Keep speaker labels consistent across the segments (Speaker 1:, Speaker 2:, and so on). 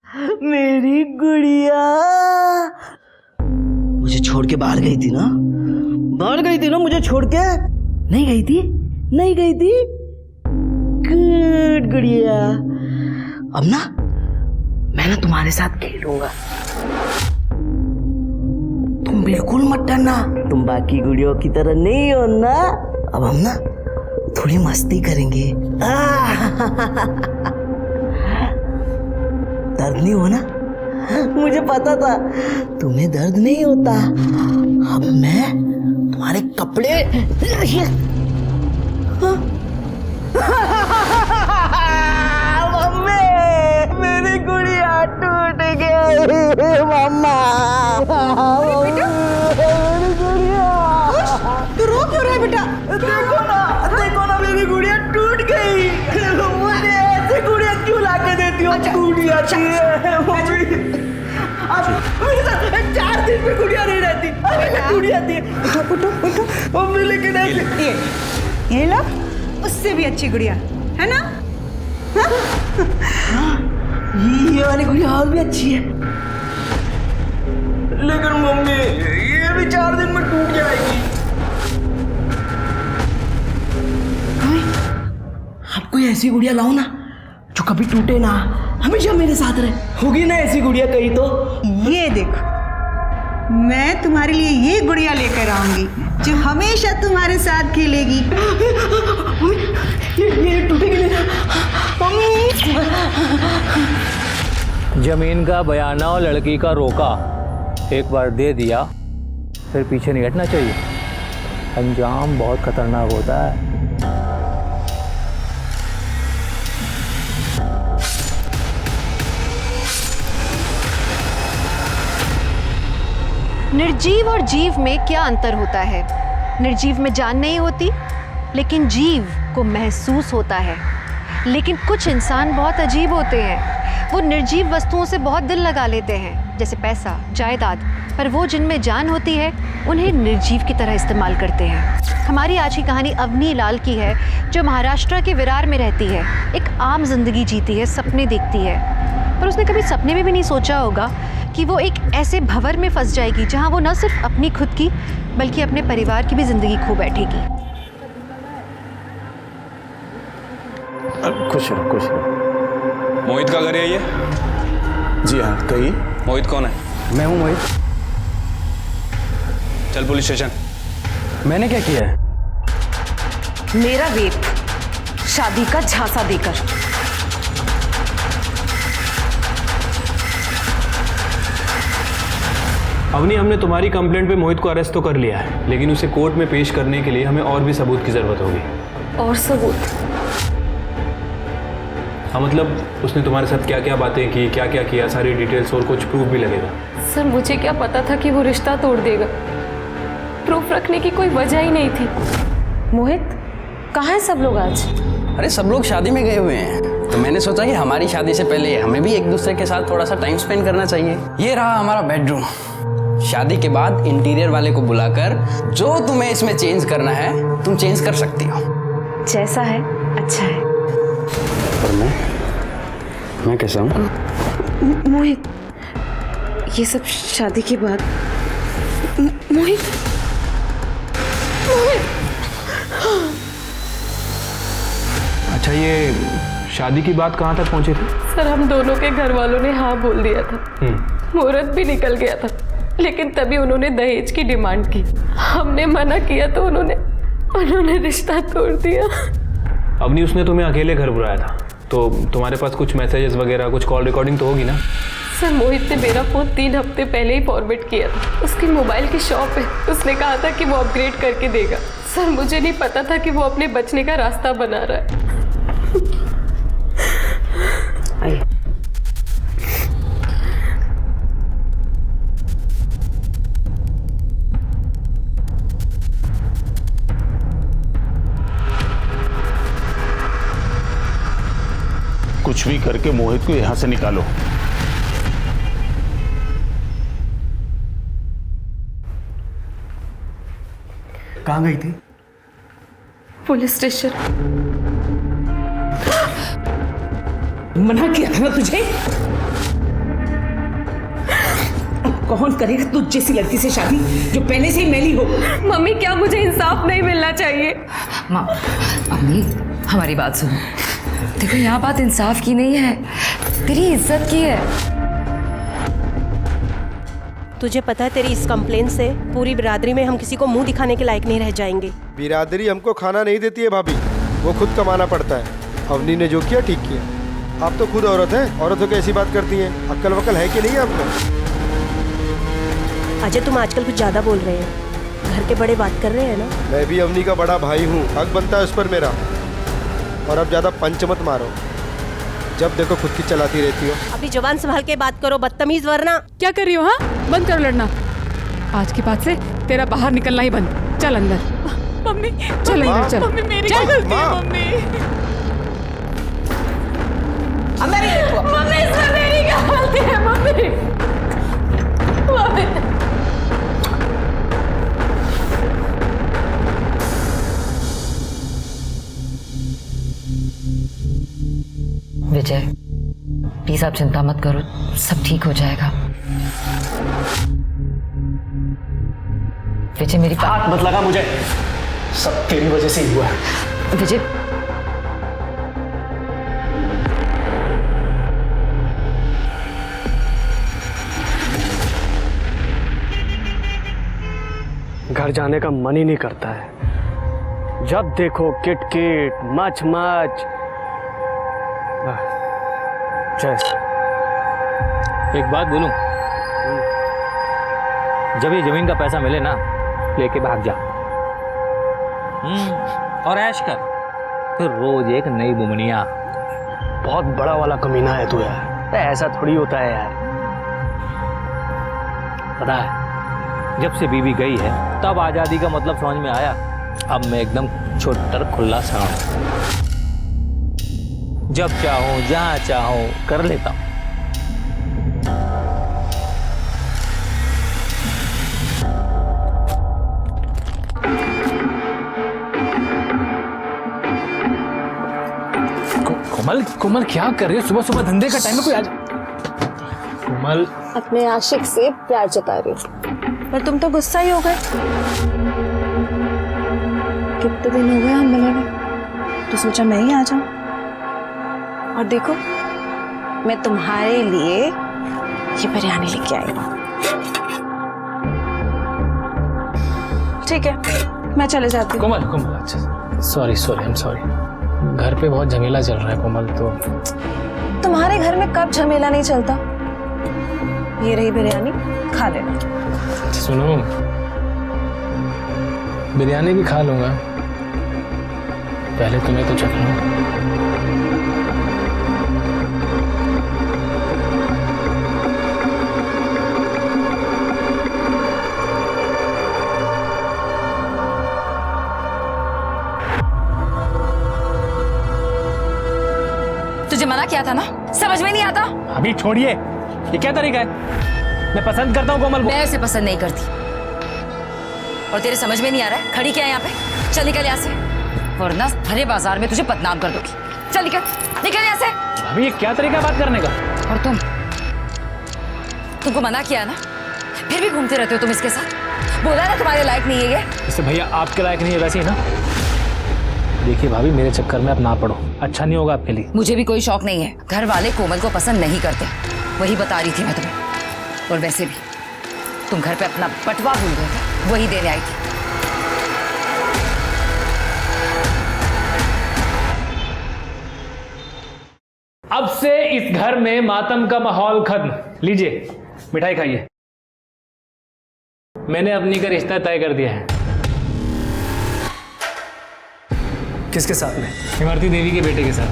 Speaker 1: मेरी गुड़िया मुझे छोड़ के बाहर गई थी ना, मुझे छोड़ के नहीं गई थी। गुड गुड़िया। अब ना मैं तुम्हारे साथ खेलूंगा, तुम बिल्कुल मत डरना, तुम बाकी गुड़ियों की तरह नहीं हो ना। अब हम ना थोड़ी मस्ती करेंगे। दर्द नहीं हो ना, मुझे पता था तुम्हें दर्द नहीं होता। अब मैं तुम्हारे कपड़े मम्मी, मेरी गुड़िया टूट गई। मम्मा मेरी गुड़िया।
Speaker 2: तू रो क्यों रहा है बेटा?
Speaker 1: देखो ना मेरी गुड़िया टूट गई। मुझे ऐसे गुड़िया क्यों लाके देती हो? गुड़िया अब मेरे साथ 4 दिन में गुड़िया नहीं रहती। गुड़िया थी मम्मी, लेकिन
Speaker 2: ये लो, उससे भी अच्छी गुड़िया है ना?
Speaker 1: ये वाली गुड़िया और भी अच्छी है, लेकिन मम्मी ये भी 4 दिन में टूट जाएगी। आप कोई ऐसी गुड़िया लाओ ना जो कभी टूटे ना, हमेशा मेरे साथ रहे। होगी ना ऐसी गुड़िया कहीं तो?
Speaker 2: ये देखो, मैं तुम्हारे लिए ये गुड़िया लेकर आऊंगी जो हमेशा तुम्हारे साथ खेलेगी।
Speaker 1: ये टूटेगी नहीं ना मम्मी?
Speaker 3: जमीन का बयाना और लड़की का रोका एक बार दे दिया, फिर पीछे नहीं हटना चाहिए। अंजाम बहुत खतरनाक होता है।
Speaker 4: निर्जीव और जीव में क्या अंतर होता है? निर्जीव में जान नहीं होती, लेकिन जीव को महसूस होता है। लेकिन कुछ इंसान बहुत अजीब होते हैं, वो निर्जीव वस्तुओं से बहुत दिल लगा लेते हैं, जैसे पैसा, जायदाद, पर वो जिनमें जान होती है उन्हें निर्जीव की तरह इस्तेमाल करते हैं। हमारी आज की कहानी अवनी लाल की है, जो महाराष्ट्र के विरार में रहती है। एक आम जिंदगी जीती है, सपने देखती है, पर उसने कभी सपने में भी नहीं सोचा होगा कि वो एक ऐसे भंवर में फंस जाएगी जहां वो न सिर्फ अपनी खुद की बल्कि अपने परिवार की भी जिंदगी खो बैठेगी।
Speaker 5: खुश रहो।
Speaker 6: मोहित का घर है ये?
Speaker 5: जी हाँ, कहिए।
Speaker 6: मोहित कौन है?
Speaker 5: मैं हूँ मोहित।
Speaker 6: चल पुलिस स्टेशन।
Speaker 5: मैंने क्या किया है?
Speaker 7: मेरा रेप, शादी का झांसा देकर।
Speaker 8: अवनी, हमने तुम्हारी कंप्लेंट पे मोहित को अरेस्ट तो कर लिया है, लेकिन उसे कोर्ट में पेश करने के लिए हमें और भी सबूत की जरूरत होगी।
Speaker 7: और सबूत?
Speaker 8: हाँ, मतलब उसने तुम्हारे साथ क्या क्या बातें की, क्या क्या किया, सारी डिटेल्स और कुछ प्रूफ भी लगेगा।
Speaker 7: सर, मुझे क्या पता था कि वो रिश्ता तोड़ देगा। प्रूफ रखने की कोई वजह ही नहीं थी। मोहित, कहाँ है सब लोग आज?
Speaker 9: अरे सब लोग शादी में गए हुए हैं, तो मैंने सोचा कि हमारी शादी से पहले हमें भी एक दूसरे के साथ थोड़ा सा टाइम स्पेंड करना चाहिए। ये रहा हमारा बेडरूम। शादी के बाद इंटीरियर वाले को बुलाकर जो तुम्हें इसमें चेंज करना है तुम चेंज कर सकती हो।
Speaker 7: जैसा है अच्छा है।
Speaker 9: पर मैं कैसा हूँ?
Speaker 7: मोहित, ये सब शादी के बाद। मोहित,
Speaker 8: अच्छा, ये शादी की बात कहाँ तक पहुँची थी?
Speaker 7: सर, हम दोनों के घर वालों ने हाँ बोल दिया था, मुहूर्त भी निकल गया था, लेकिन तभी उन्होंने दहेज की डिमांड की। हमने मना किया तो उन्होंने रिश्ता तोड़ दिया।
Speaker 8: अवनी, उसने तुम्हें अकेले घर बुलाया था, तो तुम्हारे पास कुछ मैसेजेस वगैरह, कुछ कॉल रिकॉर्डिंग तो होगी ना?
Speaker 7: सर, मोहित ने मेरा फ़ोन 3 हफ्ते पहले ही फॉरवर्ड किया था। उसकी मोबाइल की शॉप है, उसने कहा था कि वो अपग्रेड करके देगा। सर, मुझे नहीं पता था कि वो अपने बचने का रास्ता बना रहा है।
Speaker 9: आइए।
Speaker 5: कुछ भी करके मोहित को यहां से निकालो।
Speaker 1: कहाँ गई थी?
Speaker 7: Police station.
Speaker 1: मना किया था ना तुझे?
Speaker 10: कौन करेगा तुझ जैसी लड़की से शादी जो पहले से ही मैली हो।
Speaker 7: मम्मी क्या मुझे इंसाफ नहीं मिलना चाहिए?
Speaker 11: माँ अम्मी हमारी बात सुनो। देखो यहाँ बात इंसाफ की नहीं है, तेरी इज्जत की है।
Speaker 12: तुझे पता है तेरी इस कंप्लेन से पूरी बिरादरी में हम किसी को मुंह दिखाने के लायक नहीं रह जाएंगे।
Speaker 13: बिरादरी हमको खाना नहीं देती है भाभी, वो खुद कमाना पड़ता है। अवनी ने जो किया ठीक किया। आप तो खुद औरत हैं, औरतों की ऐसी बात करती हैं। अक्ल वक्ल है कि नहीं है आपको?
Speaker 12: अजय तुम आजकल कुछ ज्यादा बोल रहे हैं, घर के बड़े बात कर रहे हैं ना।
Speaker 13: मैं भी अवनी का बड़ा भाई हूँ, हक बनता है उस पर मेरा। और अब ज्यादा पंच मत मारो, जब देखो खुद की चलाती रहती हो।
Speaker 12: अभी जवान संभाल के बात करो, बदतमीज वरना।
Speaker 7: क्या कर रही हो? हाँ बंद करो लड़ना। आज के बाद से तेरा बाहर निकलना ही बंद। चल अंदर। मम्मी चल अंदर चल। मम्मी मेरी गलती है मम्मी।
Speaker 10: अंदर ही देखो।
Speaker 7: मम्मी इसमें मेरी क्या गलती है मम्मी? मम्मी
Speaker 11: विजय प्लीज आप चिंता मत करो, सब ठीक हो जाएगा। विजय मेरी
Speaker 8: हाथ मत लगा मुझे, सब तेरी वजह से ही हुआ है।
Speaker 11: विजय
Speaker 8: घर जाने का मन ही नहीं करता है। जब देखो किट किट मच मच।
Speaker 3: एक बात बोलूं, जब ये जमीन का पैसा मिले ना, लेके भाग जा और ऐश कर, फिर रोज एक नई बुमनिया।
Speaker 8: बहुत बड़ा वाला कमीना है तू यार, ऐसा थोड़ी होता है यार।
Speaker 3: पता है जब से बीबी गई है तब आजादी का मतलब समझ में आया। अब मैं एकदम छोटर खुला सा हूं, जब चाहूं जहां चाहूं कर लेता हूं।
Speaker 8: कोमल कोमल क्या कर रही हो? सुबह सुबह धंधे का टाइम है कोई आज। कोमल
Speaker 7: अपने आशिक से प्यार जता रही हूँ, पर तुम तो गुस्सा ही हो गए। कितने दिन हो गए हम मिले हुए, तो सोचा मैं ही आ जाऊं। और देखो मैं तुम्हारे लिए ये बिरयानी लेके आई हूँ। ठीक है मैं चले जाती हूँ।
Speaker 8: कोमल कोमल अच्छा sorry sorry I am sorry, घर पे बहुत झमेला चल रहा है कोमल। तो
Speaker 7: तुम्हारे घर में कब झमेला नहीं चलता? ये रही बिरयानी, खा लेना।
Speaker 8: सुनो बिरयानी भी खा लूंगा, पहले तुम्हें तो चख लूं।
Speaker 11: तुझे मना किया था ना, समझ में नहीं आता।
Speaker 8: अभी छोड़िए, ये क्या तरीका है? मैं पसंद करता हूँ कोमल को।
Speaker 11: मैं उसे पसंद नहीं करती, और तेरे समझ में नहीं आ रहा है खड़ी क्या है यहाँ पे? चल निकल यहाँ से, वरना भरे बाजार में तुझे बदनाम कर दूंगी। चल निकल निकल यहाँ से।
Speaker 8: अभी ये क्या तरीका बात करने का?
Speaker 11: और तुमको मना किया ना, फिर भी घूमते रहते हो तुम इसके साथ। बोला ना तुम्हारे लायक नहीं है ये।
Speaker 8: जैसे भैया आपके लायक नहीं है वैसे ही ना। देखिए भाभी मेरे चक्कर में आप ना पड़ो, अच्छा नहीं होगा आपके लिए।
Speaker 11: मुझे भी कोई शौक नहीं है, घर वाले कोमल को पसंद नहीं करते, वही बता रही थी मैं तुम्हें। और वैसे भी तुम घर पे अपना बटवा भूल गए थे, वही देने आई थी।
Speaker 8: अब से इस घर में मातम का माहौल खत्म। लीजिए मिठाई खाइए। मैंने अपनी का रिश्ता तय कर दिया है।
Speaker 5: किसके साथ में?
Speaker 8: इमरती देवी के बेटे के साथ।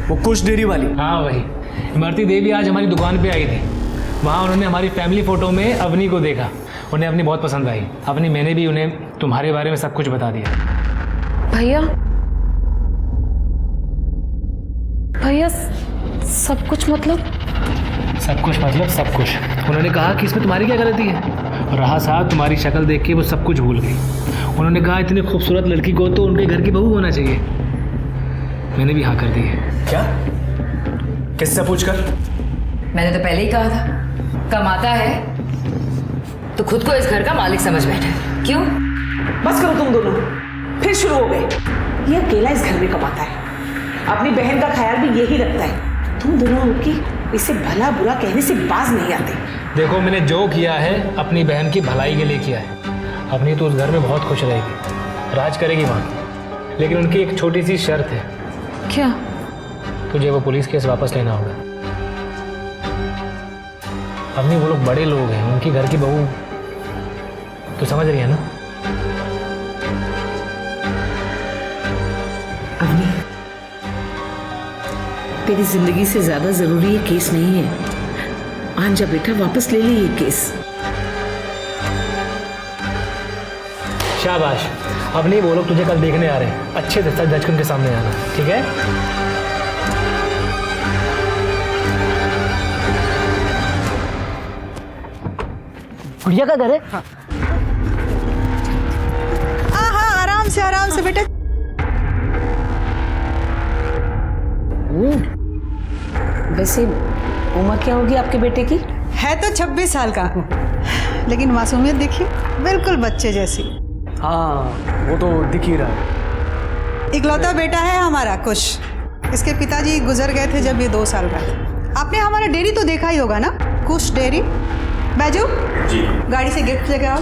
Speaker 5: वो कुछ डेरी वाली?
Speaker 8: हाँ वही। इमरती देवी आज हमारी दुकान पे आई थी, वहाँ उन्होंने हमारी फैमिली फोटो में अवनी को देखा, उन्हें अपनी बहुत पसंद आई। अपनी मैंने भी उन्हें तुम्हारे बारे में सब कुछ बता दिया।
Speaker 7: भैया भैया सब कुछ मतलब?
Speaker 8: सब कुछ मतलब सब कुछ। उन्होंने कहा कि इसमें तुम्हारी क्या गलती है, और रहा साहब तुम्हारी शक्ल देख के वो सब कुछ भूल गई। उन्होंने कहा इतनी खूबसूरत लड़की को तो उनके घर की बहू होना चाहिए। मैंने भी हाँ कर दी है।
Speaker 5: क्या? किससे पूछकर?
Speaker 11: मैंने तो पहले ही कहा था, कमाता है तो खुद को इस घर का मालिक समझ बैठा। क्यों?
Speaker 10: बस करो तुम दोनों, फिर शुरू हो गए। ये अकेला इस घर में कमाता है, अपनी बहन का ख्याल भी यही रखता है। तुम दोनों की इसे भला बुरा कहने से बाज नहीं आते।
Speaker 8: देखो, मैंने जो किया है अपनी बहन की भलाई के लिए किया है। अपनी तो उस घर में बहुत खुश रहेगी, राज करेगी वहाँ। लेकिन उनकी एक छोटी सी शर्त है।
Speaker 7: क्या?
Speaker 8: तुझे वो पुलिस केस वापस लेना होगा। अपनी वो लोग बड़े लोग हैं, उनकी घर की बहू तो समझ रही है ना?
Speaker 10: अवनी, तेरी जिंदगी से ज्यादा जरूरी ये केस नहीं है। आंजा बेटा, वापस ले ले ये केस।
Speaker 8: शाबाश। अब नहीं, वो लोग तुझे कल देखने आ रहे हैं। अच्छे से जज के उनके सामने आना, ठीक है?
Speaker 1: गुड़िया का घर है?
Speaker 2: हाँ हाँ, आराम से बेटा।
Speaker 10: वैसे उम्र क्या होगी आपके बेटे की?
Speaker 2: है तो 26 साल का, लेकिन मासूमियत देखिए, बिल्कुल बच्चे जैसी।
Speaker 5: हाँ, वो तो दिख ही रहा है।
Speaker 2: इकलौता बेटा है हमारा कुश। इसके पिताजी गुजर गए थे जब ये 2 साल का था। आपने हमारा डेयरी तो देखा ही होगा ना, कुश डेयरी। बैजू जी, गाड़ी से गिफ्ट लेकर आओ।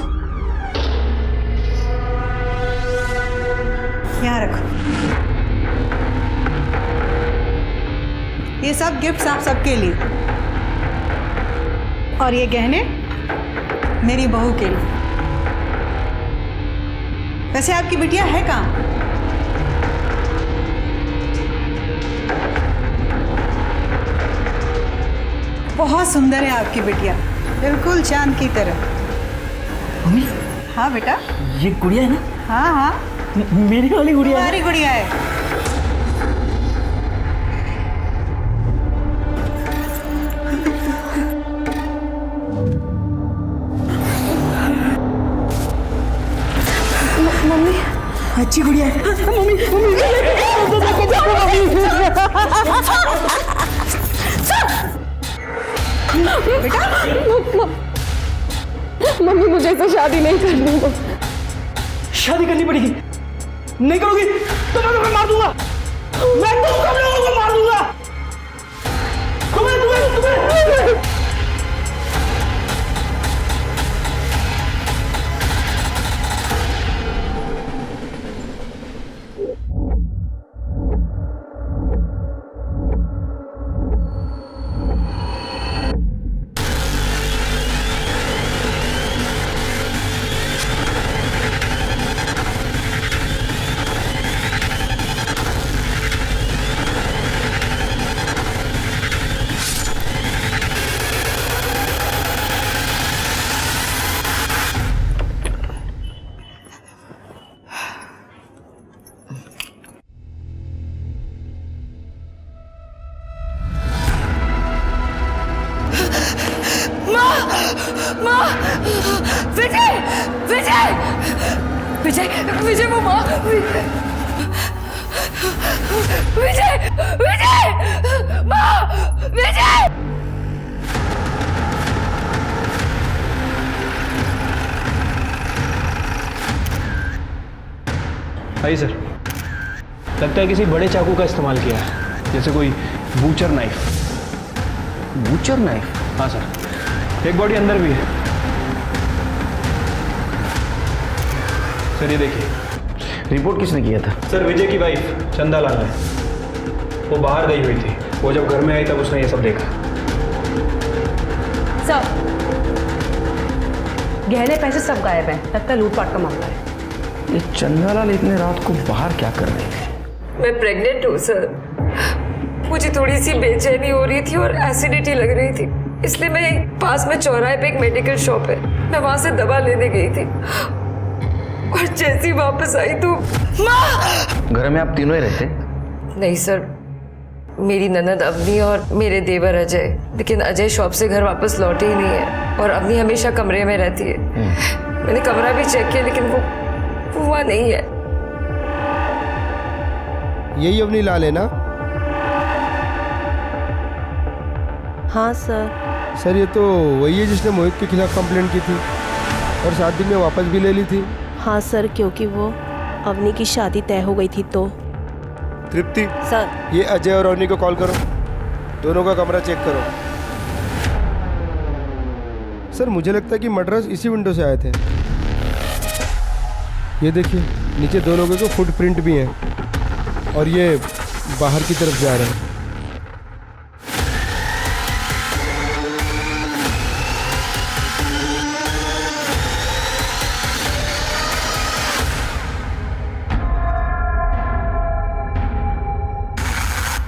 Speaker 2: यहाँ रखो, ये सब गिफ्ट्स आप सबके लिए, और ये गहने मेरी बहू के लिए। वैसे आपकी बिटिया है कहाँ? बहुत सुंदर है आपकी बिटिया, बिल्कुल चांद की तरह।
Speaker 1: मम्मी,
Speaker 2: हाँ बेटा,
Speaker 1: ये गुड़िया है ना?
Speaker 2: हाँ हाँ,
Speaker 1: मेरी वाली गुड़िया है।
Speaker 2: हमारी गुड़िया है।
Speaker 1: मम्मी, अच्छी गुड़िया है।
Speaker 7: मम्मी, मुझे तो शादी नहीं करनी।
Speaker 1: शादी करनी पड़ेगी। नहीं करोगी तो मैं तुम्हें मार दूंगा। मैं तुम सब लोगों को मार दूंगा। तुम्हें
Speaker 11: विजय, विजय, विजय, विजय, वो माँ, विजय, विजय, माँ, विजय।
Speaker 5: आई सर, लगता है किसी बड़े चाकू का इस्तेमाल किया है, जैसे कोई बूचर नाइफ।
Speaker 9: Butcher knife?
Speaker 5: हाँ सर, एक बॉडी अंदर भी है। सर ये देखिए।
Speaker 9: रिपोर्ट किसने किया था?
Speaker 5: सर विजय की वाइफ चंदा लाल ने। वो बाहर गई हुई थी, वो जब घर में आई तब उसने ये सब देखा।
Speaker 12: सब गहने पैसे सब गायब हैं, लगता है लूटपाट का मामला है।
Speaker 9: ये चंदा लाल इतने रात को बाहर क्या कर रहे थे?
Speaker 7: मैं प्रेग्नेंट हूँ सर। मुझे थोड़ी सी बेचैनी हो रही थी और एसिडिटी लग रही थी, इसलिए मैं पास में चौराहे पे एक मेडिकल शॉप है, मैं वहां से दवा लेने गई थी और जैसी वापस आई तो माँ!
Speaker 9: घर में आप तीनों ही रहते?
Speaker 7: नहीं सर, मेरी ननद अवनी और मेरे देवर अजय, लेकिन अजय शॉप से घर वापस लौटे ही नहीं है और अवनी हमेशा कमरे में रहती है। मैंने कमरा भी चेक किया लेकिन वो वहाँ नहीं है।
Speaker 13: यही अवनी लाल है ना?
Speaker 12: हाँ सर।
Speaker 13: सर ये तो वही है जिसने मोहित के खिलाफ कंप्लेंट की थी और 7 दिन में वापस भी ले ली थी।
Speaker 12: हाँ सर, क्योंकि वो अवनी की शादी तय हो गई थी तो।
Speaker 13: तृप्ति
Speaker 12: सर,
Speaker 13: ये अजय और अवनी को कॉल करो, दोनों का कमरा चेक करो। सर मुझे लगता है कि मर्डरर्स इसी विंडो से आए थे। ये देखिए नीचे 2 लोगों के फुटप्रिंट भी हैं और ये बाहर की तरफ जा रहे हैं।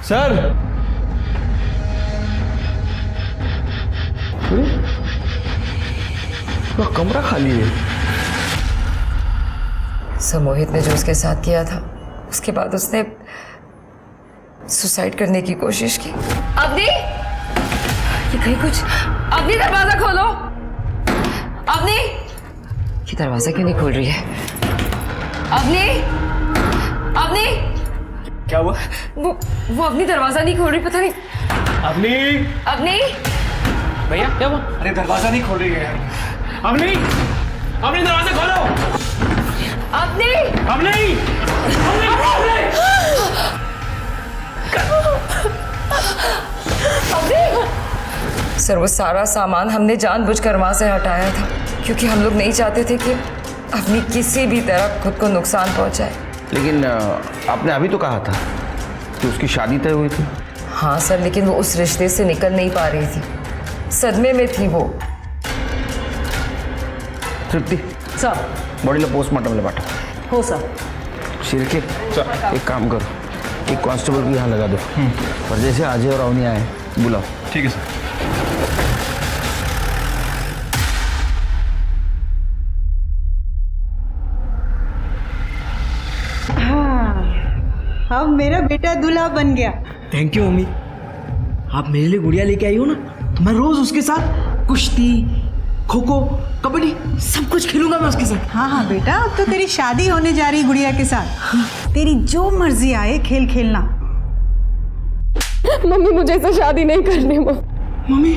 Speaker 5: सर पूरा कमरा खाली है।
Speaker 11: सर मोहित ने जो उसके साथ किया था उसके बाद उसने सुसाइड करने की कोशिश की। अवनी, ये कहीं कुछ। अवनी दरवाजा खोलो। अवनी, ये दरवाजा क्यों नहीं खोल रही है? अवनी, अवनी,
Speaker 5: क्या हुआ?
Speaker 11: वो अवनी दरवाजा नहीं खोल रही, पता नहीं।
Speaker 5: अवनी,
Speaker 11: अवनी,
Speaker 8: भैया क्या हुआ?
Speaker 5: अरे दरवाजा नहीं खोल रही है यार। अवनी, अवनी दरवाजा खोलो।
Speaker 11: अवनी,
Speaker 5: अवनी,
Speaker 11: सर वो सारा सामान हमने जानबूझकर वहां से हटाया था क्योंकि हम लोग नहीं चाहते थे कि अवनी किसी भी तरह खुद को नुकसान पहुंचाए।
Speaker 14: लेकिन आपने अभी तो कहा था कि उसकी शादी तय हुई थी।
Speaker 11: हाँ सर, लेकिन वो उस रिश्ते से निकल नहीं पा रही थी, सदमे में थी वो।
Speaker 14: तृप्ति
Speaker 10: सर।
Speaker 14: बॉडी लो पोस्टमार्टम ले बांटो।
Speaker 10: हो सर।
Speaker 14: शिरके एक काम करो, एक कांस्टेबल भी यहाँ लगा दो और जैसे अजय और अवनी आए बुलाओ।
Speaker 5: ठीक है सर।
Speaker 2: अब मेरा बेटा दूल्हा बन गया।
Speaker 1: थैंक यू मम्मी, आप मेरे लिए गुड़िया लेके आई हो ना, तो मैं रोज उसके साथ कुश्ती, खो खो, कबड्डी सब कुछ खेलूंगा मैं उसके साथ।
Speaker 2: हाँ हाँ बेटा, अब तो तेरी शादी होने जा रही गुड़िया के साथ। तेरी जो मर्जी आए खेल खेलना।
Speaker 7: मम्मी मुझे ऐसे शादी नहीं करनी।
Speaker 1: मम्मी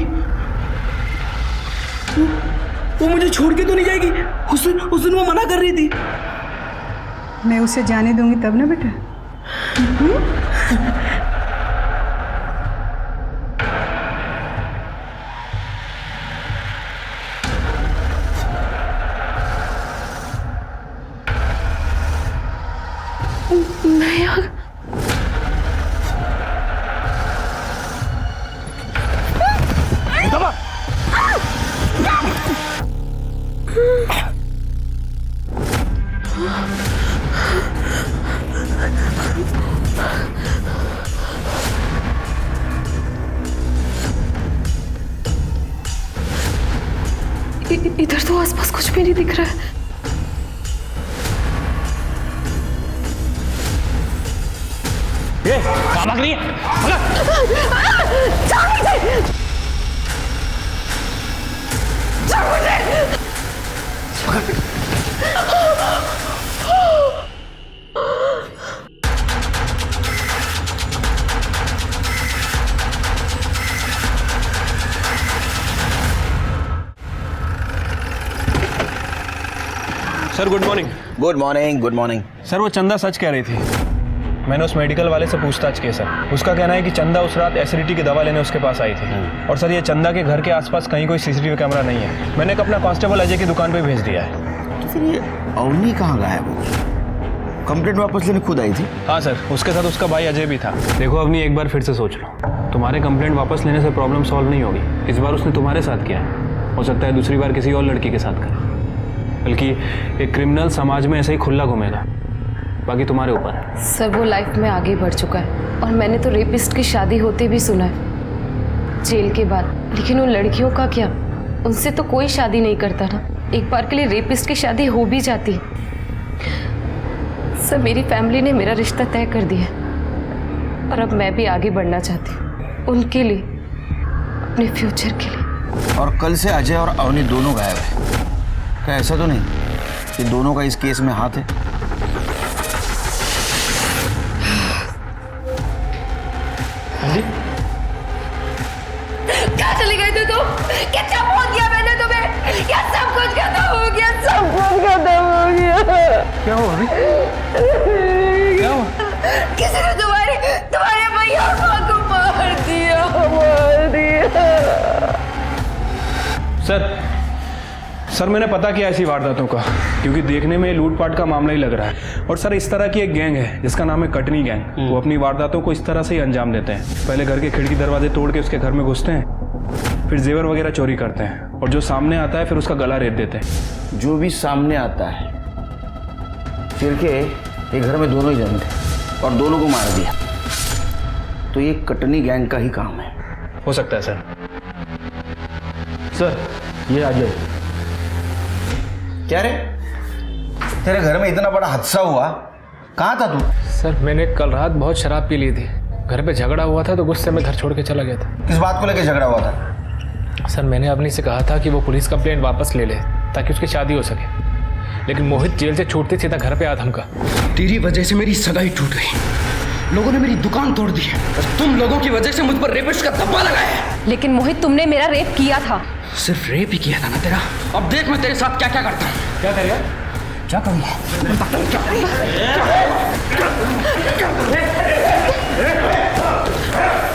Speaker 1: वो मुझे छोड़ के तो नहीं जाएगी? उस दिन वो मना कर रही थी।
Speaker 2: मैं उसे जाने दूंगी तब ना बेटा।
Speaker 7: इधर तो आसपास कुछ भी नहीं दिख रहा है।
Speaker 5: ये कहाँ भाग रही है? Sir good morning.
Speaker 14: Good morning. Good morning.
Speaker 5: Sir वो चंदा सच कह रही थी। मैंने उस मेडिकल वाले से पूछताछ की सर। उसका कहना है कि चंदा उस रात एसिडिटी की दवा लेने उसके पास आई थी। और सर ये चंदा के घर के आसपास कहीं कोई सीसीटीवी कैमरा नहीं है। मैंने एक अपना कांस्टेबल अजय की दुकान पे भेज दिया है।
Speaker 14: तो फिर ये अवनी कहाँ गायब हो? कंप्लेंट वापस लेने खुद आई थी?
Speaker 5: हाँ सर, उसके साथ उसका भाई अजय भी था। देखो अवनी, एक बार फिर से सोच लो, तुम्हारे कंप्लेंट वापस लेने से प्रॉब्लम सॉल्व नहीं होगी। इस बार उसने तुम्हारे साथ किया है, हो सकता है दूसरी बार किसी और लड़की के साथ करे। बल्कि एक क्रिमिनल समाज में ऐसे ही खुला घूमेगा। बाकी तुम्हारे ऊपर है।
Speaker 7: सर वो लाइफ में आगे बढ़ चुका है और मैंने तो रेपिस्ट की शादी होते भी सुना है जेल के बाद। लेकिन उन लड़कियों का क्या, उनसे तो कोई शादी नहीं करता ना। एक बार के लिए रेपिस्ट की शादी हो भी जाती है। सर मेरी फैमिली ने मेरा रिश्ता तय कर दिया और अब मैं भी आगे बढ़ना चाहती हूँ उनके लिए, अपने फ्यूचर के लिए।
Speaker 14: और कल से अजय और अवनी दोनों गायब है। क्या ऐसा तो नहीं कि दोनों का इस केस में हाथ है?
Speaker 8: हाँ जी।
Speaker 11: थी तुम? कितना फोन किया मैंने तुम्हें? क्या सब कुछ खत्म हो गया? सब कुछ खत्म हो गया।
Speaker 5: क्या हुआ अभी? क्या हुआ?
Speaker 11: किसी ने तुम्हारे भैया और माँ को मार दिया, मार दिया।
Speaker 5: सर मैंने पता किया ऐसी वारदातों का, क्योंकि देखने में लूटपाट का मामला ही लग रहा है। और सर इस तरह की एक गैंग है जिसका नाम है कटनी गैंग। वो अपनी वारदातों को इस तरह से ही अंजाम देते हैं। पहले घर के खिड़की दरवाजे तोड़ के उसके घर में घुसते हैं, फिर जेवर वगैरह चोरी करते हैं, और जो सामने आता है फिर उसका गला रेत देते हैं।
Speaker 14: जो भी सामने आता है, फिर के ये घर में दोनों ही जन थे और दोनों को मार दिया, तो ये कटनी गैंग का ही काम है।
Speaker 5: हो सकता है सर।
Speaker 14: सर ये अजय। क्या रे, तेरे घर में इतना बड़ा हादसा हुआ, कहाँ था तू?
Speaker 8: सर मैंने कल रात बहुत शराब पी ली थी, घर पे झगड़ा हुआ था तो गुस्से में घर छोड़ के चला गया था।
Speaker 14: किस बात को लेकर झगड़ा हुआ था?
Speaker 8: सर मैंने अपनी से कहा था कि वो पुलिस कंप्लेंट वापस ले ले ताकि उसकी शादी हो सके, लेकिन मोहित जेल से छूटते सीधा घर पे आ धमका।
Speaker 9: तेरी वजह से मेरी सगाई टूट गई, लोगों ने मेरी दुकान तोड़ दी है, और तुम लोगों की वजह से मुझ पर रेपिस्ट का धब्बा लगाया है।
Speaker 11: लेकिन मोहित, तुमने मेरा रेप किया था।
Speaker 9: सिर्फ रेप ही किया था ना तेरा? अब देख मैं तेरे साथ क्या क्या करता हूँ।
Speaker 8: क्या करेगा?
Speaker 9: क्या करूँगा?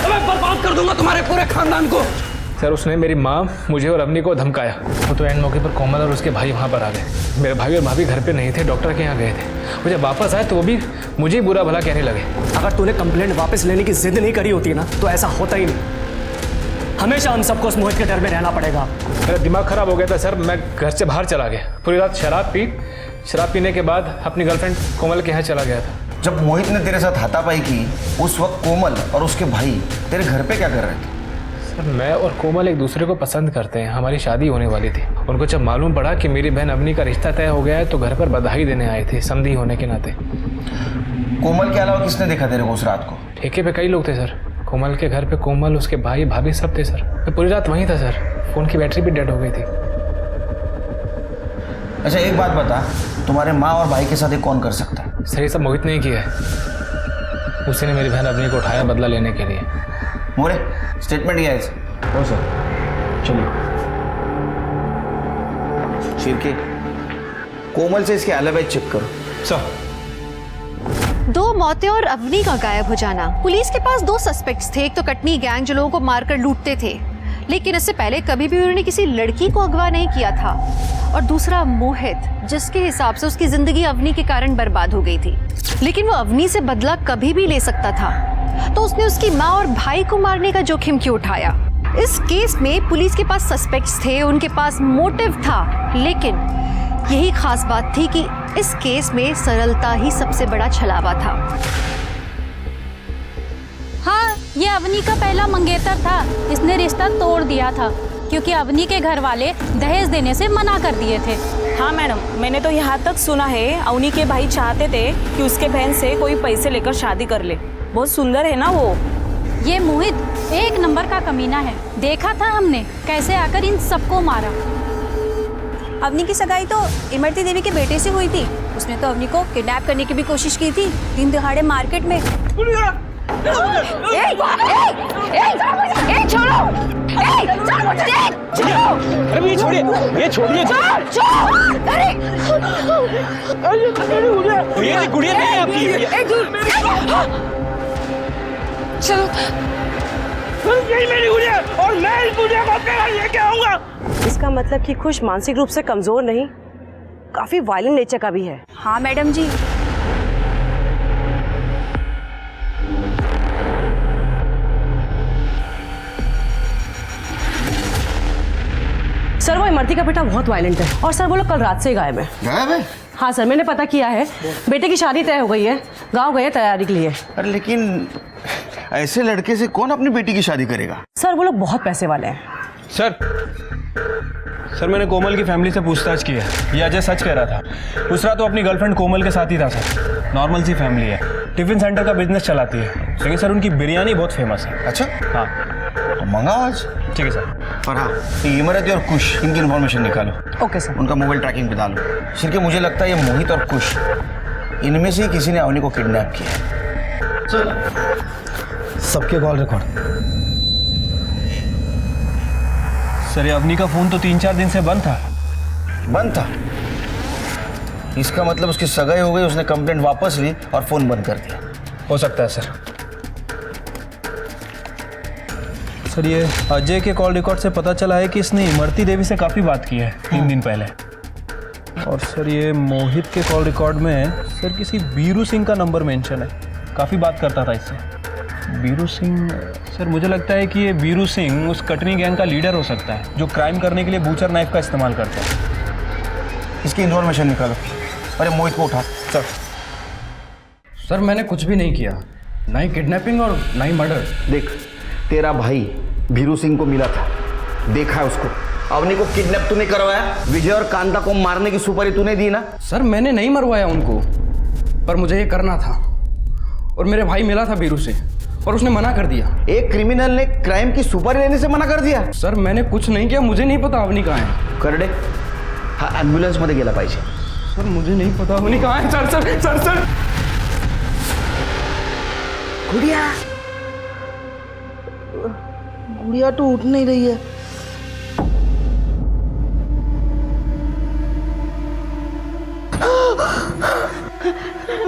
Speaker 9: मैं बर्बाद कर दूंगा तुम्हारे पूरे खानदान को।
Speaker 8: सर उसने मेरी माँ, मुझे और अवनी को धमकाया। वो तो एंड मौके पर कोमल और उसके भाई वहाँ पर आ गए। मेरे भाई और भाभी घर पे नहीं थे, डॉक्टर के यहाँ गए थे। वो जब वापस आए तो वो भी मुझे बुरा भला कहने लगे।
Speaker 1: अगर तूने कंप्लेंट वापस लेने की जिद नहीं करी होती ना तो ऐसा होता ही नहीं। हमेशा हम सबको उस मोहित के डर में रहना पड़ेगा।
Speaker 8: मेरा दिमाग खराब हो गया था सर, मैं घर से बाहर चला गया। पूरी रात शराब पीने के बाद अपनी गर्लफ्रेंड कोमल के यहाँ चला गया था।
Speaker 14: जब मोहित ने तेरे साथ हाथापाई की, उस वक्त कोमल और उसके भाई तेरे घर पे क्या कर रहे थे?
Speaker 8: सर मैं और कोमल एक दूसरे को पसंद करते हैं, हमारी शादी होने वाली थी। उनको जब मालूम पड़ा कि मेरी बहन अवनी का रिश्ता तय हो गया है तो घर पर बधाई देने आए थे, समधी होने के नाते।
Speaker 14: कोमल के अलावा किसने देखा तेरे को उस रात को?
Speaker 8: ठेके पे कई लोग थे सर। कोमल के घर पे कोमल, उसके भाई भाभी सब थे सर। मैं पूरी रात वहीं था सर। फ़ोन की बैटरी भी डेड हो गई थी।
Speaker 14: अच्छा एक बात बता, तुम्हारे माँ और भाई के साथ ये कौन कर सकता है?
Speaker 8: सर ये सब मोहित ने किया है। उसी ने मेरी बहन अवनी को उठाया बदला लेने के लिए।
Speaker 14: मोरे स्टेटमेंट किया है इसे?
Speaker 5: हो सर, चलिए।
Speaker 14: शिरके, कोमल से इसके एलिबी चेक करो।
Speaker 5: सर
Speaker 4: 2 मौतें और अवनी का गायब हो जाना। पुलिस के पास 2 सस्पेक्ट्स थे। एक तो कटनी गैंग जो लोगों को मारकर लूटते थे, लेकिन इससे पहले कभी भी उन्होंने किसी लड़की को अगवा नहीं किया था। और दूसरा मोहित, जिसके हिसाब से उसकी जिंदगी अवनी के कारण बर्बाद हो गई थी, लेकिन वो अवनी से बदला कभी भी ले सकता था, तो उसने उसकी माँ और भाई को मारने का जोखिम क्यों उठाया? इस केस में पुलिस के पास सस्पेक्ट्स थे, उनके पास मोटिव था, लेकिन यही खास बात थी कि इस केस में सरलता ही सबसे बड़ा छलावा था।
Speaker 15: हाँ, ये अवनी का पहला मंगेतर था। इसने रिश्ता तोड़ दिया था क्योंकि अवनी के घर वाले दहेज देने से मना कर दिए थे।
Speaker 16: हाँ मैडम, मैंने तो यहाँ तक सुना है अवनी के भाई चाहते थे कि उसके बहन से कोई पैसे लेकर शादी कर ले। बहुत सुंदर है ना वो।
Speaker 15: ये मोहित एक नंबर का कमीना है। देखा था हमने कैसे आकर इन सबको मारा।
Speaker 17: अवनी की सगाई तो इमरती देवी के बेटे से हुई थी। उसने तो अवनी को किडनैप करने की भी कोशिश की थी, दिन दहाड़े मार्केट में।
Speaker 14: अरे ये छोड़िए, ये छोड़िए। ये गुड़िया नहीं है आपकी।
Speaker 11: चलो,
Speaker 14: यही मेरी गुड़िया और मैं इस गुड़िया को अपने घर लेके आऊंगा।
Speaker 16: इसका मतलब कि खुश मानसिक रूप से कमजोर नहीं, काफी वायलेंट नेचर का भी है।
Speaker 17: हाँ मैडम जी।
Speaker 16: सर वो इमरती का बेटा बहुत वायलेंट है, और सर वो लोग कल रात से ही गायब है।
Speaker 14: गायब है?
Speaker 16: हाँ सर, मैंने पता किया है। बेटे की शादी तय हो गई है, गाँव गए तैयारी के लिए।
Speaker 14: अरे लेकिन ऐसे लड़के से कौन अपनी बेटी की शादी करेगा?
Speaker 16: सर वो लोग बहुत पैसे वाले हैं।
Speaker 5: सर मैंने कोमल की फैमिली से पूछताछ की है। ये अजय सच कह रहा था। उस रात तो अपनी गर्लफ्रेंड कोमल के साथ ही था सर। नॉर्मल सी फैमिली है, टिफिन सेंटर का बिजनेस चलाती है, लेकिन सर उनकी बिरयानी बहुत फेमस है।
Speaker 14: अच्छा
Speaker 5: हाँ,
Speaker 14: तो मंगाओ आज।
Speaker 5: ठीक है सर।
Speaker 14: और हाँ, इमरती और कुश, इनकी इन्फॉर्मेशन निकालो।
Speaker 16: Okay sir.
Speaker 14: उनका मोबाइल ट्रैकिंग पे डालो। सिर्फ मुझे लगता है ये मोहित और कुश, इनमें से किसी ने अवनी को किडनैप किया है।
Speaker 13: सबके कॉल रिकॉर्ड।
Speaker 5: सर ये अवनी का फ़ोन तो 3-4 दिन से बंद था।
Speaker 14: बंद था? इसका मतलब उसकी सगाई हो गई, उसने कंप्लेंट वापस ली और फ़ोन बंद कर दिया।
Speaker 5: हो सकता है सर। सर ये अजय के कॉल रिकॉर्ड से पता चला है कि इसने इमरती देवी से काफ़ी बात की है 3 दिन पहले। और सर ये मोहित के कॉल रिकॉर्ड में सर किसी बीरू सिंह का नंबर मेंशन है, काफ़ी बात करता था इससे। बीरू सिंह सर, मुझे लगता है कि ये बीरू सिंह उस कटनी गैंग का लीडर हो सकता है जो क्राइम करने के लिए बूचर नाइफ का इस्तेमाल करता है।
Speaker 14: इसकी इन्फॉर्मेशन निकालो। अरे मोहित को उठा।
Speaker 9: सर मैंने कुछ भी नहीं किया, ना ही किडनैपिंग और ना ही मर्डर।
Speaker 14: देख, तेरा भाई भीरू सिंह को मिला था, देखा है उसको। अवनी को किडनैप तूने करवाया, विजय और कांता को मारने की सुपारी तूने दी ना?
Speaker 9: सर मैंने नहीं मरवाया उनको, पर मुझे ये करना था। और मेरे भाई मिला था बीरू से और उसने मना कर दिया।
Speaker 14: एक क्रिमिनल ने क्राइम की सुपारी लेने से मना कर दिया?
Speaker 9: सर मैंने कुछ नहीं किया, मुझे नहीं पता अवनी कहाँ है।
Speaker 14: करडे हा ॲम्ब्युलन्स मध्ये गेला पाहिजे।
Speaker 9: सर मुझे नहीं पता अवनी कहाँ है। सर सर सर सर
Speaker 14: गुड़िया, गुड़िया तो उठ नहीं रही है।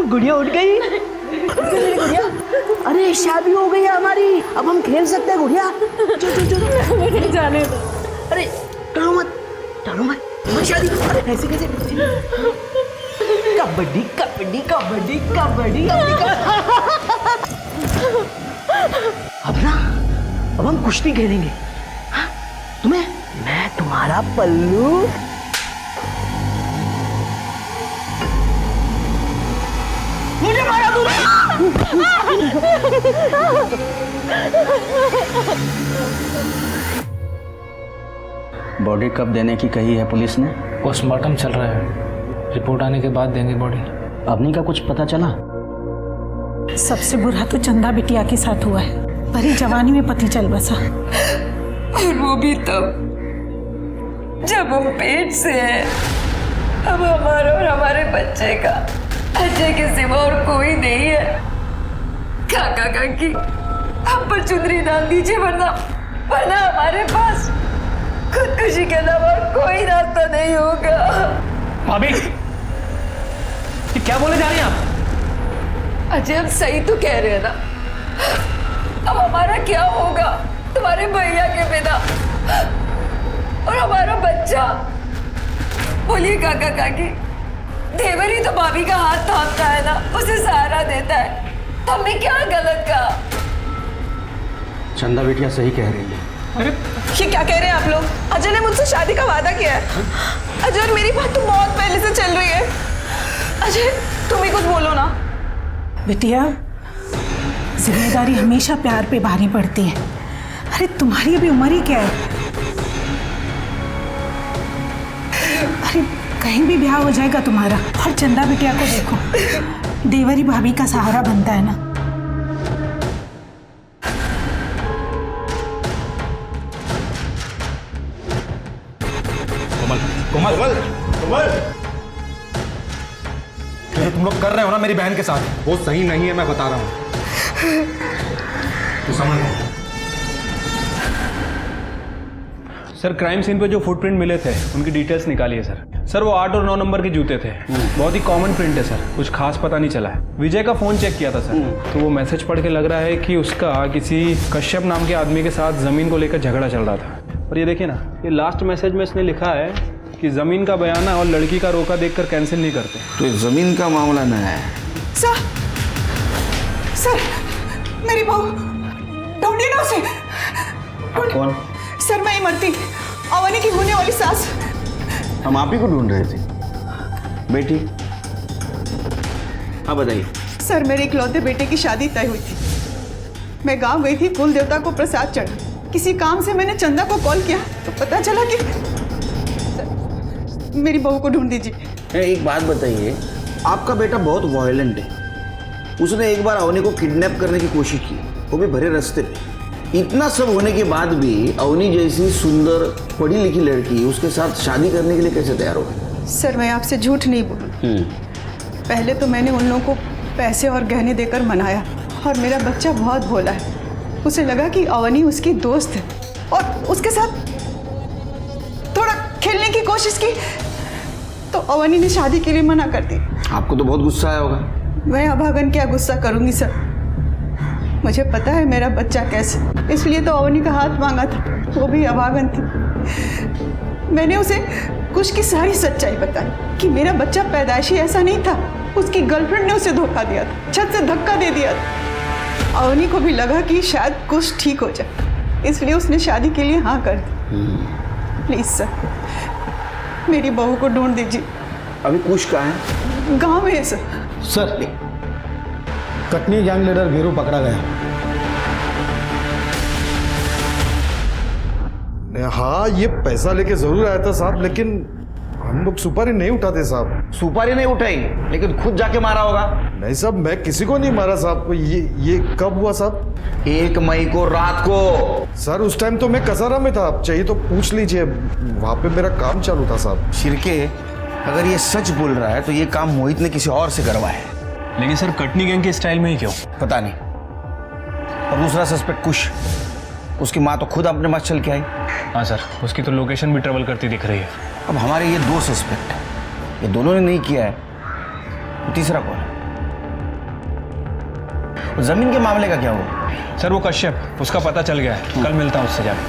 Speaker 10: गुड़िया उठ गई। गुड़िया, अरे शादी हो गई है हमारी, अब हम खेल सकते हैं गुड़िया। मुझे जाने दो। अरे डरो मत, डरो मत, शादी। अरे ऐसे कैसे? कबड्डी कबड्डी कबड्डी कबड्डी। अब ना, अब हम कुश्ती खेलेंगे। हाँ? तुम्हें मैं तुम्हारा पल्लू। मुझे मारा तूने।
Speaker 14: बॉडी कब देने की कही है पुलिस ने?
Speaker 8: पोस्टमार्टम चल रहा है, रिपोर्ट आने के बाद देंगे बॉडी।
Speaker 14: अवनी का कुछ पता चला?
Speaker 10: सबसे बुरा तो चंदा बिटिया के साथ हुआ है, भरी जवानी में पति चल बसा।
Speaker 11: और वो भी तब जब हम पेट से हैं। अब हमारा और हमारे बच्चे का अजय के सिवा और कोई नहीं है। काका काकी हम पर चुनरी डाल दीजिए, वरना हमारे पास खुदकुशी के अलावा और कोई रास्ता नहीं होगा।
Speaker 8: भाभी, ये क्या बोले जा रही हैं आप?
Speaker 11: अजय हम सही तो कह रहे हैं ना। अब हमारा क्या होगा तुम्हारे भैया के बिना, और हमारा बच्चा? बोलिए काका काकी, देवर ही तो भाभी का हाथ थामता है ना, उसे सहारा देता है। तो हमने क्या गलत कहा?
Speaker 14: चंदा बिटिया सही कह रही है।
Speaker 16: अरे ये क्या कह रहे हैं आप लोग? अजय ने मुझसे शादी का वादा किया है। अजय और मेरी बात तो बहुत पहले से चल रही है। अजय तुम ही कुछ बोलो ना।
Speaker 10: बिटिया, जिम्मेदारी हमेशा प्यार पे भारी पड़ती है। अरे तुम्हारी अभी उम्र ही क्या है? अरे कहीं भी ब्याह हो जाएगा तुम्हारा। और चंदा बिटिया को देखो, देवरी भाभी का सहारा बनता है ना।
Speaker 18: कोमल, कोमल, कोमल, जो तुम लोग कर रहे हो ना मेरी बहन के साथ, वो सही नहीं है, मैं बता रहा हूँ। तू समझ।
Speaker 5: सर क्राइम सीन पे जो फुटप्रिंट मिले थे उनकी डिटेल्स निकालिए सर। सर वो 8 और 9 नंबर के जूते थे, बहुत ही कॉमन प्रिंट है सर, कुछ खास पता नहीं चला है। विजय का फ़ोन चेक किया था सर, तो वो मैसेज पढ़ के लग रहा है कि उसका किसी कश्यप नाम के आदमी के साथ ज़मीन को लेकर झगड़ा चल रहा था। और ये देखिए ना, ये लास्ट मैसेज में इसने लिखा है कि ज़मीन का बयाना और लड़की का रोका देखकर कैंसिल नहीं करते।
Speaker 14: तो ये ज़मीन का मामला न है।
Speaker 10: सर, सर मेरी बहू, ढूंढिए ना उसे।
Speaker 14: कौन?
Speaker 10: सर मैं इमरती, अवनी की होने वाली सास।
Speaker 14: हम आप ही को ढूंढ रहे थे बेटी। हाँ बताइए।
Speaker 2: सर मेरे इकलौते बेटे की शादी तय हुई थी। मैं गांव गई थी कुल देवता को प्रसाद चढ़ा। किसी काम से मैंने चंदा को कॉल किया तो पता चला कि मेरी बहू को ढूंढ दीजिए।
Speaker 14: एक बात बताइए, आपका बेटा बहुत वायलेंट है। उसने एक बार अवनी को किडनैप करने की कोशिश की, वो भी भरे रास्ते पे। इतना सब होने के बाद भी अवनी जैसी सुंदर पढ़ी लिखी लड़की उसके साथ शादी करने के लिए कैसे तैयार हो गई?
Speaker 2: सर मैं आपसे झूठ नहीं बोलूं। पहले तो मैंने उन लोगों को पैसे और गहने देकर मनाया, और मेरा बच्चा बहुत भोला है। उसे लगा कि अवनी उसकी दोस्त है और उसके साथ खेलने की कोशिश की तो अवनी ने शादी के लिए मना कर दी।
Speaker 14: आपको तो बहुत गुस्सा आया होगा।
Speaker 2: मैं अभागन क्या गुस्सा करूंगी सर, मुझे पता है मेरा बच्चा कैसे, इसलिए तो अवनी का हाथ मांगा था, वो भी अभागन थी। मैंने उसे कुछ की सारी सच्चाई बताई कि मेरा बच्चा पैदाइशी ऐसा नहीं था, उसकी गर्लफ्रेंड ने उसे धोखा दिया था, छत से धक्का दे दिया था। अवनी को भी लगा कि शायद कुछ ठीक हो जाए, इसलिए उसने शादी के लिए हाँ कर दी। प्लीज सर, मेरी बहू को ढूंढ दीजिए।
Speaker 14: अभी कुछ कहाँ है?
Speaker 2: गांव में है sir.
Speaker 18: Sir, Katni gang leader Veeru पकड़ा गया।
Speaker 13: हाँ, ये पैसा लेके जरूर आया था साहब, लेकिन हम लोग सुपारी नहीं उठाते साहब।
Speaker 14: सुपारी नहीं उठाई, लेकिन खुद जाके मारा होगा।
Speaker 13: नहीं साहब, मैं किसी को नहीं मारा साहब। ये कब हुआ साहब?
Speaker 14: 1 मई को रात को।
Speaker 13: सर उस टाइम तो मैं कसारा में था, आप चाहिए तो पूछ लीजिए, वहाँ पे मेरा काम चालू था साहब।
Speaker 14: शिरके, अगर ये सच बोल रहा है तो ये काम मोहित ने किसी और से करवाया है।
Speaker 5: लेकिन सर कटनी गैंग के स्टाइल में ही क्यों?
Speaker 14: पता नहीं। और दूसरा सस्पेक्ट कुश, उसकी माँ तो खुद अपने पास चल के आई।
Speaker 5: हाँ सर, उसकी तो लोकेशन भी ट्रेवल करती दिख रही है।
Speaker 14: अब हमारे ये 2 सस्पेक्ट हैं, ये दोनों ने नहीं किया है, तो तीसरा कौन है? जमीन के मामले का क्या हुआ?
Speaker 5: सर वो कश्यप, उसका पता चल गया है, कल मिलता हूँ उससे जाकर।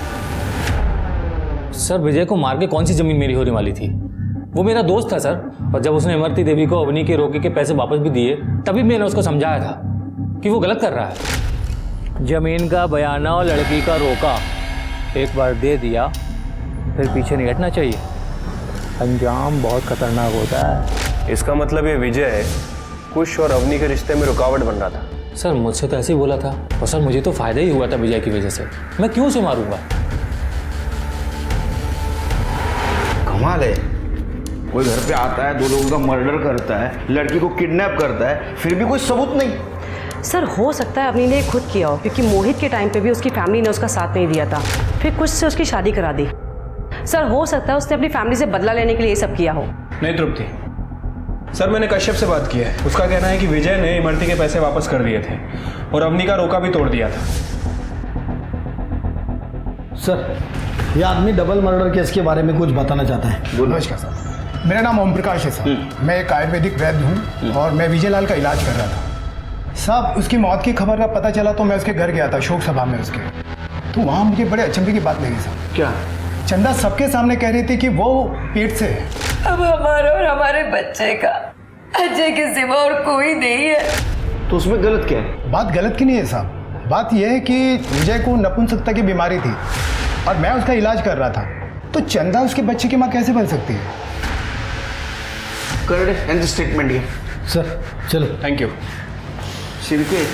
Speaker 3: सर विजय को मार के कौन सी जमीन मेरी होने वाली थी? वो मेरा दोस्त था सर, और जब उसने इमरती देवी को अवनी के रोके के पैसे वापस भी दिए, तभी मैंने उसको समझाया था कि वो गलत कर रहा है। जमीन का बयाना और लड़की का रोका, एक बार दे दिया फिर पीछे नहीं हटना चाहिए, अंजाम बहुत खतरनाक होता है।
Speaker 5: इसका मतलब ये विजय कुश और अवनी के रिश्ते में रुकावट बन रहा था।
Speaker 3: सर मुझसे तो ऐसे ही बोला था, और सर मुझे तो फायदा ही हुआ था विजय की वजह से, मैं क्यों उसे मारूंगा?
Speaker 14: कमाल है, कोई घर पे आता है, 2 लोगों का मर्डर करता है, लड़की को किडनैप करता है, फिर भी कोई सबूत नहीं।
Speaker 10: सर हो सकता है अवनी ने खुद किया हो, क्योंकि मोहित के टाइम पे भी उसकी फैमिली ने उसका साथ नहीं दिया था, फिर कुछ से उसकी शादी करा दी। सर हो सकता है उसने अपनी फैमिली से बदला लेने के लिए ये सब किया हो।
Speaker 5: नहीं तृप्ति, सर मैंने कश्यप से बात की है, उसका कहना है कि विजय ने इमरती के पैसे वापस कर दिए थे और अवनी का रोका भी तोड़ दिया था।
Speaker 18: सर, ये आदमी डबल मर्डर केस के बारे में कुछ बताना चाहता है।
Speaker 19: नमस्कार सर, मेरा नाम ओम प्रकाश है सर, मैं एक आयुर्वेदिक वैद्य हूँ और मैं विजय लाल का इलाज कर रहा था साहब। उसकी मौत की खबर का पता चला तो मैं उसके घर गया था, शोक सभा में उसके, तो वहाँ मुझे बड़े अचंभे की बात लगी सर।
Speaker 14: क्या?
Speaker 19: चंदा सबके सामने कह रही थी कि वो पेट से है।
Speaker 11: अब हमारा और हमारे बच्चे का अजय के सिवा और कोई नहीं है।
Speaker 14: तो उसमें गलत क्या है?
Speaker 19: बात गलत की नहीं है साहब, बात यह है कि विजय को नपुंसकता की बीमारी थी और मैं उसका इलाज कर रहा था, तो चंदा उसके बच्चे की माँ कैसे बन सकती है?
Speaker 14: कर स्टेटमेंट ये
Speaker 18: सर। चलो,
Speaker 5: थैंक यू।
Speaker 14: शिरके,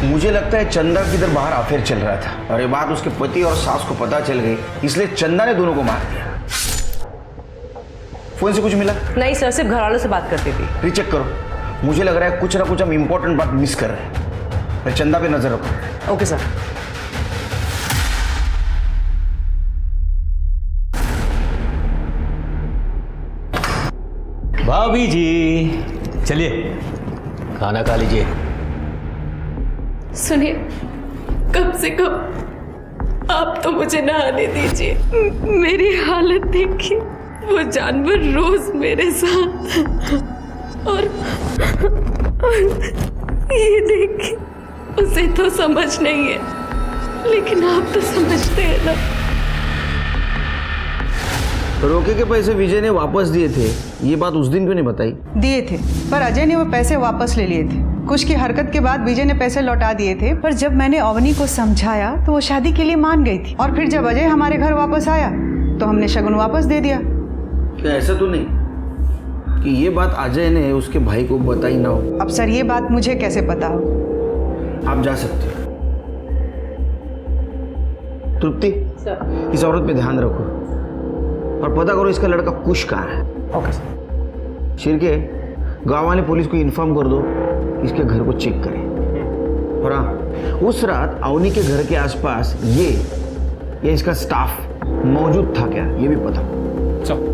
Speaker 14: मुझे लगता है चंदा किधर बाहर अफेयर चल रहा था और ये बात उसके पति और सास को पता चल गई, इसलिए चंदा ने दोनों को मार दिया। फोन से कुछ मिला?
Speaker 10: नहीं सर, सिर्फ घर वालों से बात करती थी।
Speaker 14: रीचेक करो, मुझे लग रहा है कुछ ना कुछ हम इंपॉर्टेंट बात मिस कर रहे हैं। मैं चंदा पे नजर रखो।
Speaker 10: Okay sir.
Speaker 3: भाभी जी चलिए खाना खा लीजिए।
Speaker 7: सुनिए, कम से कम आप तो मुझे नहाने दीजिए। मेरी हालत देखिए, वो जानवर रोज मेरे साथ, और ये देखिए उसे तो समझ नहीं है, लेकिन आप तो समझते हैं ना।
Speaker 14: रोके के पैसे विजय ने वापस दिए थे, ये बात उस दिन क्यों नहीं बताई?
Speaker 2: दिए थे, पर अजय ने वो पैसे वापस ले लिए थे। कुछ की हरकत के बाद विजय ने पैसे लौटा दिए थे, पर जब मैंने अवनी को समझाया तो वो शादी के लिए मान गई थी, और फिर जब अजय हमारे घर वापस आया तो हमने शगुन वापस दे दिया।
Speaker 14: क्या ऐसा तो नहीं कि ये बात अजय ने उसके भाई को बताई ना हो?
Speaker 2: अब सर ये बात मुझे कैसे पता हो?
Speaker 14: आप जा सकते हो। तृप्ति, इस औरत पे ध्यान रखो और पता करो इसका लड़का कुश कहाँ है।
Speaker 19: Okay sir.
Speaker 14: शिरके, गांव वाले पुलिस को इन्फॉर्म कर दो, इसके घर को चेक करें। और हाँ, उस रात अवनी के घर के आसपास ये इसका स्टाफ मौजूद था क्या, ये भी पता।
Speaker 5: चलो।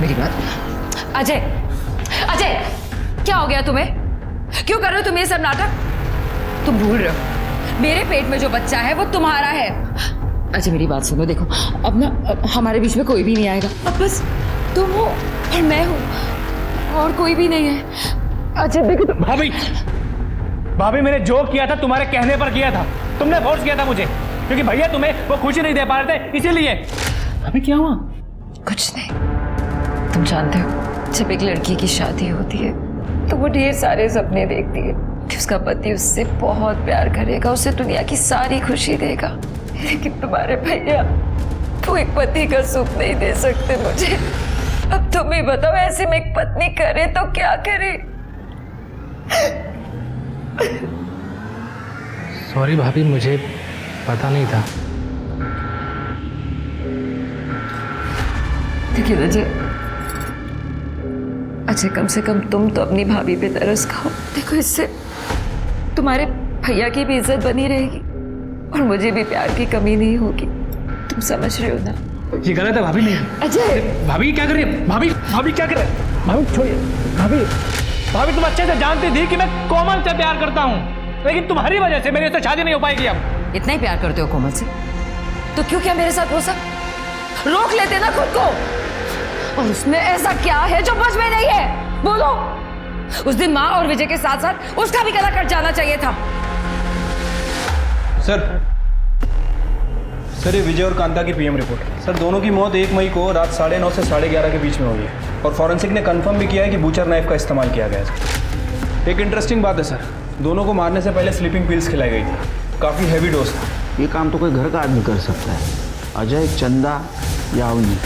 Speaker 11: मेरी बात। अजय, अजय, क्या हो गया तुम्हें? क्यों कर रहे हो तुम ये सब नाटक? तुम भूल रहे हो मेरे पेट में जो बच्चा है वो तुम्हारा है। अजय मेरी बात सुनो, देखो अब ना हमारे बीच में कोई भी नहीं आएगा। अब बस तुम हो और मैं हूँ और कोई भी नहीं है। अजय देखो
Speaker 8: भाभी, भाभी मैंने जो किया था तुम्हारे कहने पर किया था। तुमने फोर्स किया था मुझे, क्योंकि भैया तुम्हें वो खुशी नहीं दे पा रहे थे, इसीलिए। अभी क्या हुआ?
Speaker 11: कुछ नहीं। तुम जानते हो जब एक लड़की की शादी होती है तो वो ढेर सारे सपने देखती है कि उसका पति उससे बहुत प्यार करेगा, उसे दुनिया की सारी खुशी देगा। लेकिन तुम्हारे भैया वो एक पति का सुख नहीं दे सकते मुझे। अब तुम ही बताओ, ऐसे में एक पत्नी करे तो क्या करे?
Speaker 8: सॉरी भाभी, मुझे पता नहीं था।
Speaker 11: देखिए अजय, कम से कम तुम तो अपनी भाभी पे तरस खाओ। देखो इससे तुम्हारे भैया की भी इज्जत बनी रहेगी और मुझे भी प्यार की कमी नहीं होगी। तुम समझ रहे हो ना?
Speaker 8: ये गलत है भाभी। नहीं
Speaker 11: अजय,
Speaker 8: भाभी क्या कर रही है? भाभी क्या कर रही है? भाभी छोड़िए। भाभी तुम अच्छे से जानती थी कि मैं कोमल से प्यार करता हूँ, लेकिन तुम्हारी वजह से मेरी उससे शादी नहीं हो पाएगी। अब
Speaker 11: इतना ही प्यार करते हो कोमल से तो क्यों क्या मेरे साथ हो सब रोक लेते ना खुद को? और उसमें ऐसा क्या है जो मुझ में नहीं है? बोलो। उस दिन माँ और विजय के साथ साथ उसका भी गला कट जाना चाहिए था।
Speaker 5: सर ये विजय और कांता की पीएम रिपोर्ट है। सर दोनों की मौत 1 मई को रात 9:30 से 11:30 के बीच में हुई है और फॉरेंसिक ने कंफर्म भी किया है कि बूचर नाइफ का इस्तेमाल किया गया है। एक इंटरेस्टिंग बात है सर, दोनों को मारने से पहले स्लीपिंग पिल्स खिलाई गई थी। काफ़ी हैवी डोज था।
Speaker 14: ये काम तो कोई घर का आदमी कर सकता है, अजय, चंदा या अवनी।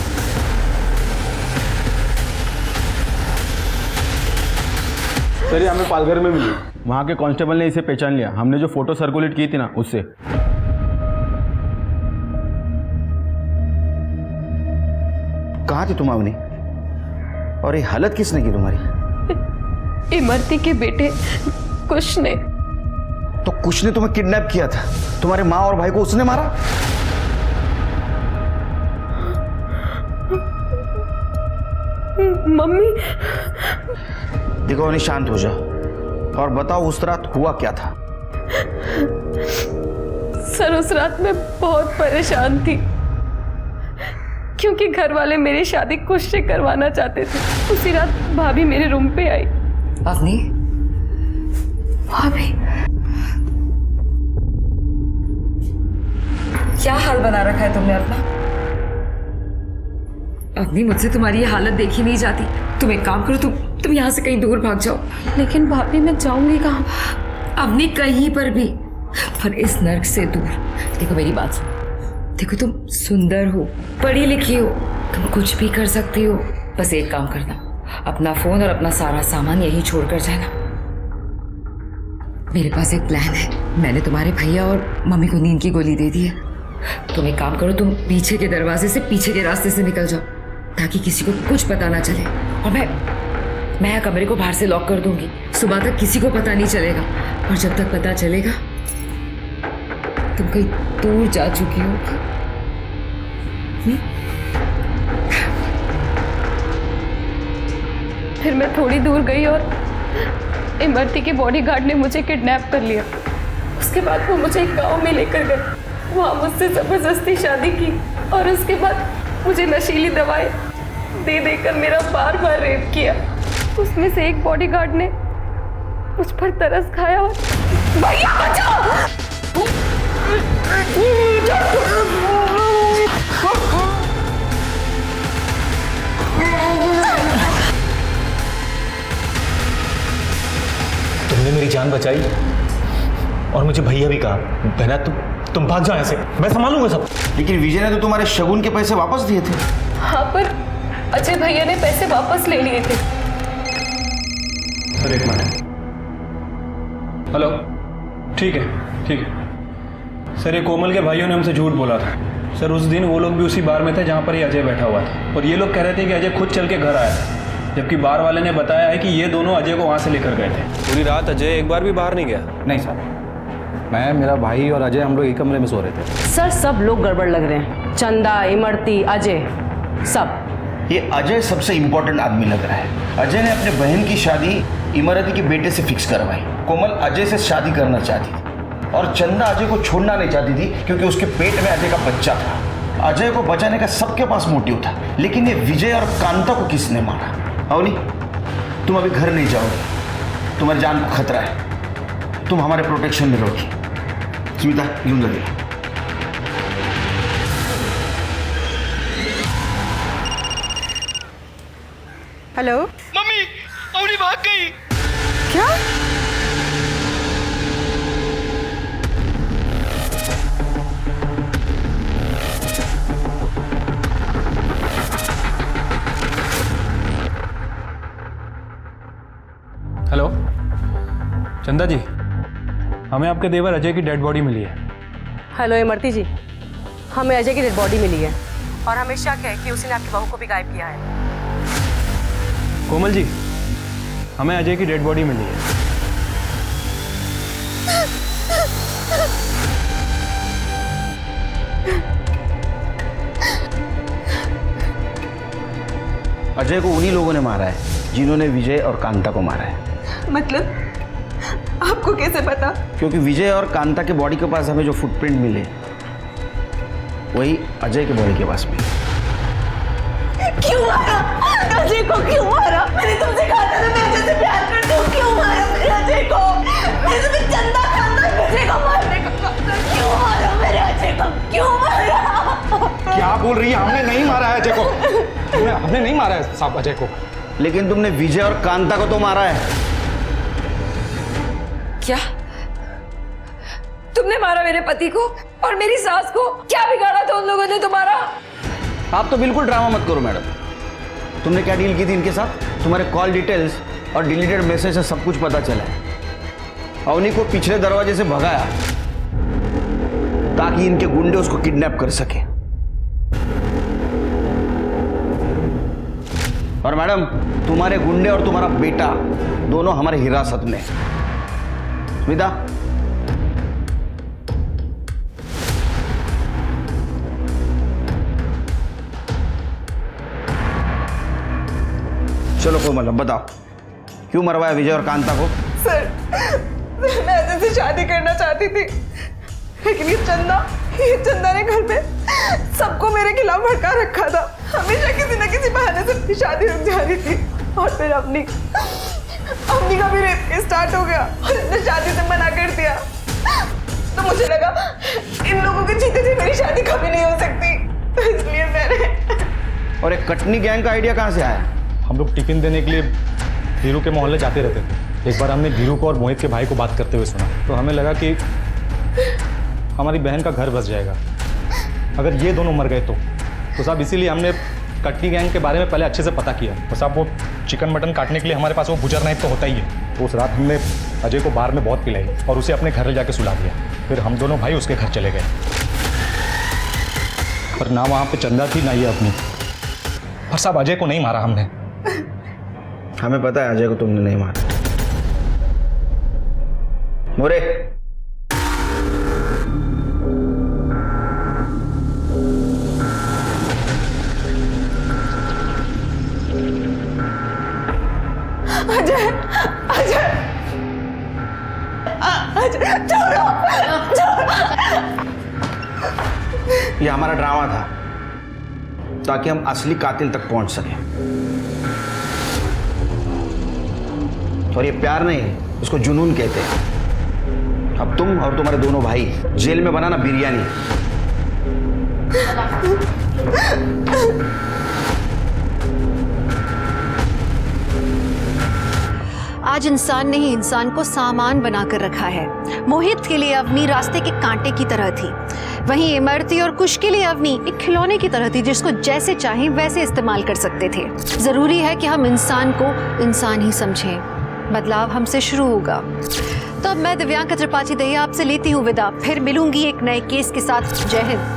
Speaker 5: सर ये हमें पालघर में मिली, वहाँ के कांस्टेबल ने इसे पहचान लिया। हमने जो फोटो सर्कुलेट की थी ना उससे।
Speaker 14: कहाँ थी तुम अवनी? और ये हालत किसने की तुम्हारी?
Speaker 7: इमरती के बेटे कुश ने।
Speaker 14: तो कुश ने तुम्हें किडनैप किया था? तुम्हारे माँ और भाई को उसने मारा?
Speaker 7: मम्मी।
Speaker 14: देखो अवनी, शांत हो जाओ और बताओ उस रात हुआ क्या था?
Speaker 7: सर उस रात मैं बहुत परेशान थी क्योंकि घर वाले मेरी शादी कुश से करवाना चाहते थे। उसी रात भाभी मेरे रूम पे आई।
Speaker 11: अवनी, भाभी क्या हाल बना रखा है तुमने अपना? अवनी मुझसे तुम्हारी ये हालत देखी नहीं जाती। तुम एक काम करो, तुम यहाँ से कहीं दूर भाग जाओ।
Speaker 7: लेकिन भाभी मैं जाऊंगी कहाँ?
Speaker 11: अवनी कहीं पर भी, पर इस नर्क से दूर। देखो मेरी बात सुनो, देखो तुम सुंदर हो, पढ़ी लिखी हो, तुम कुछ भी कर सकती हो। बस एक काम करना, अपना फोन और अपना सारा सामान यहीं छोड़कर जाना। मेरे पास एक प्लान है। मैंने तुम्हारे भैया और मम्मी को नींद की गोली दे दी है। तुम एक काम करो, तुम पीछे के दरवाजे से, पीछे के रास्ते से निकल जाओ ताकि किसी को कुछ पता ना चले। और मैं कमरे को बाहर से लॉक कर दूंगी। सुबह तक किसी को पता नहीं चलेगा और जब तक पता चलेगा तुम कहीं दूर जा चुकी हो।
Speaker 7: फिर मैं थोड़ी दूर गई और इमरती के बॉडीगार्ड ने मुझे किडनैप कर लिया। उसके बाद वो मुझे एक गांव में लेकर गए, वहाँ मुझसे जबरदस्ती शादी की और उसके बाद मुझे नशीली दवाएं दे देकर मेरा बार बार रेप किया। उसमें से एक बॉडीगार्ड ने मुझ पर तरस खाया और भैया बचाओ!
Speaker 18: तुमने मेरी जान बचाई और मुझे भैया भी कहा, बहना तुम भाग जाओ ऐसे, मैं संभालूंगा सब।
Speaker 14: लेकिन विजय ने तो तुम्हारे शगुन के पैसे वापस दिए थे।
Speaker 7: हाँ, पर अजय भैया ने पैसे वापस ले लिए थे।
Speaker 5: सर एक मिनट। हेलो, ठीक है। सर ये कोमल के भाइयों ने हमसे झूठ बोला था। सर उस दिन वो लोग भी उसी बार में थे जहाँ पर ये अजय बैठा हुआ था और ये लोग कह रहे थे कि अजय खुद चल के घर आया था, जबकि बार वाले ने बताया है कि ये दोनों अजय को वहाँ से लेकर गए थे।
Speaker 6: पूरी रात अजय एक बार भी बाहर नहीं गया?
Speaker 18: नहीं सर, मैं, मेरा भाई और अजय हम लोग एक कमरे में सो रहे थे।
Speaker 10: सर सब लोग गड़बड़ लग रहे हैं, चंदा, इमरती, अजय, सब।
Speaker 14: ये अजय सबसे इम्पोर्टेंट आदमी लग रहा है। अजय ने अपने बहन की शादी इमरती के बेटे से फिक्स करवाई। कोमल अजय से शादी करना चाहती थी और चंदा अजय को छोड़ना नहीं चाहती थी क्योंकि उसके पेट में अजय का बच्चा था। अजय को बचाने का सबके पास मोटिव था, लेकिन ये विजय और कांता को किसने मारा? अवनी, तुम अभी घर नहीं जाओगे, तुम्हारी जान को खतरा है, तुम हमारे प्रोटेक्शन में रहोगी। स्मिता, घेऊन जा तिला।
Speaker 2: हेलो
Speaker 1: मम्मी, अवनी भाग गई।
Speaker 2: क्या?
Speaker 5: हेलो चंदा जी, हमें आपके देवर अजय की डेड बॉडी मिली है।
Speaker 12: हेलो इमरती जी, हमें अजय की डेड बॉडी मिली है और हमें शक है कि उसने आपकी बहू को भी गायब किया है।
Speaker 5: कोमल जी, हमें अजय की डेड बॉडी मिली है।
Speaker 14: अजय को उन्हीं लोगों ने मारा है जिन्होंने विजय और कांता को मारा है।
Speaker 16: मतलब आपको कैसे पता?
Speaker 14: क्योंकि विजय और कांता के बॉडी के पास हमें जो फुटप्रिंट मिले वही अजय के बॉडी के पास मिले।
Speaker 16: क्यों मारा? अजय को क्यों मारा? मैंने तुमसे कहा था ना मैं अजय से प्यार करती हूँ। क्यों मारा मेरे अजय को? मैं तुम्हें चंदा खानदान अजय को मारने का कहता। क्यों मारा मेरे अजय को? क्यों मारा?
Speaker 18: क्या बोल रही है? हमने नहीं मारा है अजय को। हमने नहीं मारा है साहब अजय को।
Speaker 14: लेकिन तुमने विजय और कांता को तो मारा है।
Speaker 11: क्या तुमने मारा मेरे पति को और मेरी सास को? क्या बिगाड़ा था उन लोगों ने तुम्हारा?
Speaker 14: आप तो बिल्कुल ड्रामा मत करो मैडम। तुमने क्या डील की थी इनके साथ? तुम्हारे कॉल डिटेल्स और डिलीटेड मैसेज से सब कुछ पता चला है। अवनी को पिछले दरवाजे से भगाया ताकि इनके गुंडे उसको किडनैप कर सके। और मैडम, तुम्हारे गुंडे और तुम्हारा बेटा दोनों हमारे हिरासत में। स्मिता, चलो कोमल, अब बताओ क्यों मरवाया विजय और कांता को?
Speaker 16: सर, मैं अजय से शादी करना चाहती थी, लेकिन ये चंदा ने घर में सबको मेरे खिलाफ भड़का रखा था। हमेशा किसी न किसी बहाने से शादी रुक जा रही थी और फिर अपनी का भी रेप स्टार्ट हो गया और इसने शादी से मना कर दिया। तो मुझे लगा इन लोगों के जीते जी मेरी शादी कभी नहीं हो सकती, तो इसलिए मैंने।
Speaker 14: और एक कटनी गैंग का आइडिया कहाँ से आया?
Speaker 18: हम लोग टिफिन देने के लिए धीरू के मोहल्ले जाते रहते थे। एक बार हमने धीरू को और मोहित के भाई को बात करते हुए सुना, तो हमें लगा कि हमारी बहन का घर बस जाएगा अगर ये दोनों मर गए तो साहब इसीलिए हमने कटनी गैंग के बारे में पहले अच्छे से पता किया। तो साहब वो चिकन मटन काटने के लिए हमारे पास वो बुजर नाइफ तो होता ही है। तो उस रात हमने अजय को बाहर में बहुत पिलाई और उसे अपने घर ले जाके सुला दिया। फिर हम दोनों भाई उसके घर चले गए, पर ना वहाँ पे चंदा थी ना ये अपनी। और साहब अजय को नहीं मारा हमने।
Speaker 14: हमें पता है अजय को तुमने नहीं मारा। मोरे,
Speaker 16: अजय, अजय, अजय, छोड़ो, छोड़ो।
Speaker 14: ये हमारा ड्रामा था ताकि हम असली कातिल तक पहुंच सकें। और ये प्यार नहीं, इसको जुनून कहते हैं। अब तुम और तुम्हारे दोनों भाई जेल में बनाना बिरयानी।
Speaker 4: आज इंसान ने ही इंसान को सामान बनाकर रखा है। मोहित के लिए अवनी रास्ते के कांटे की तरह थी, वहीं इमरती और कुश के लिए अवनी एक खिलौने की तरह थी जिसको जैसे चाहें वैसे इस्तेमाल कर सकते थे। जरूरी है कि हम इंसान को इंसान ही समझें। बदलाव हमसे शुरू होगा। तो अब मैं दिव्यांका त्रिपाठी दहिया आपसे लेती हूँ विदा। फिर मिलूंगी एक नए केस के साथ। जय हिंद।